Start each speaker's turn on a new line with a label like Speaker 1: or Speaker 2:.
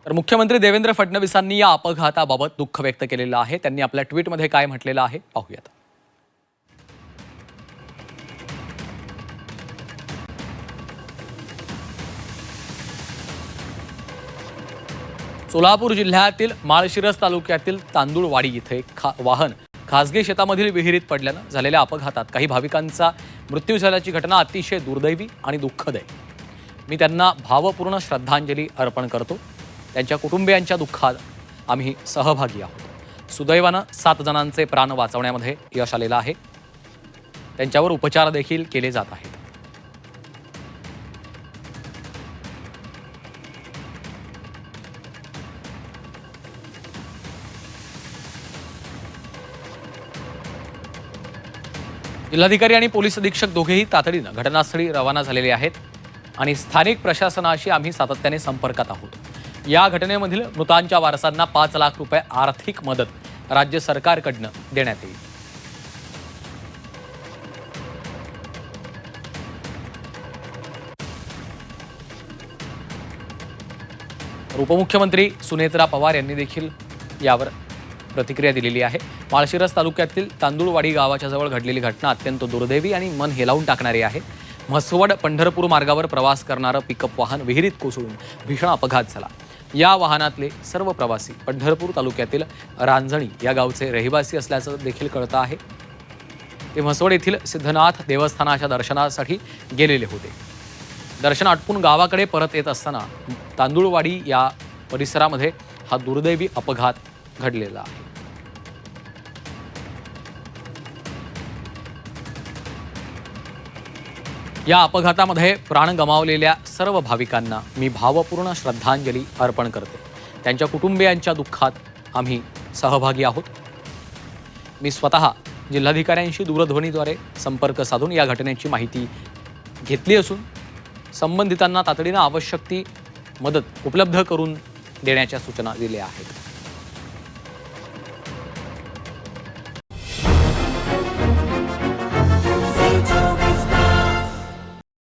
Speaker 1: तर मुख्यमंत्री देवेंद्र फडणवीसांनी या अपघाताबाबत दुःख व्यक्त केलेलं आहे। त्यांनी आपल्या ट्विटमध्ये काय म्हटलेलं आहे पाहूयात। सोलापूर जिल्ह्यातील माळशिरस तालुक्यातील तांदूळवाडी इथे वाहन खासगी शेतामधील विहिरीत पडल्यानं झालेल्या अपघातात काही भाविकांचा मृत्यू झाल्याची घटना अतिशय दुर्दैवी आणि दुःखद आहे। मी त्यांना भावपूर्ण श्रद्धांजली अर्पण करतो। त्यांच्या कुटुंबियांच्या दुःखात आम्ही सहभागी आहोत। सुदैवानं 7 जणांचे प्राण वाचवण्यामध्ये यश आलेलं आहे। त्यांच्यावर उपचार देखील केले जात आहेत। जिल्हाधिकारी आणि पोलीस अधीक्षक दोघेही तातडीनं घटनास्थळी रवाना झालेले आहेत आणि स्थानिक प्रशासनाशी आम्ही सातत्याने संपर्कात आहोत। या घटनेमधील मृतांच्या वारसांना 5 लाख रुपये आर्थिक मदत राज्य सरकारकडून देण्यात येईल। उपमुख्यमंत्री सुनेत्रा पवार यांनी देखील यावर प्रतिक्रिया दिलेली आहे। माळशिरस तालुक्यातील तांदूळवाडी गावाच्या जवळ घडलेली घटना अत्यंत दुर्दैवी आणि मन हेलावून टाकणारी आहे। म्हसवड पंढरपूर मार्गावर प्रवास करणारं पिकअप वाहन विहिरीत कोसळून भीषण अपघात झाला। या वाहनातले सर्व प्रवासी पंढरपूर तालुक्यातील रांजणी या गावचे रहिवासी असल्याचं देखील कळतं आहे। ते म्हसवड येथील सिद्धनाथ देवस्थानाच्या दर्शनासाठी गेलेले होते। दर्शन आटपून गावाकडे परत येत असताना तांदूळवाडी या परिसरामध्ये हा दुर्दैवी अपघात घडलेला आहे। या अपघातामध्ये प्राण गमावलेल्या सर्व भाविकांना मी भावपूर्ण श्रद्धांजली अर्पण करते। त्यांच्या कुटुंबियांच्या दुःखात आम्ही सहभागी आहोत। मी स्वतः जिल्हाधिकाऱ्यांशी दूरध्वनीद्वारे संपर्क साधून या घटनेची माहिती घेतली असून संबंधितांना तातडीनं आवश्यक ती मदत उपलब्ध करून देण्याच्या सूचना दिल्या आहेत।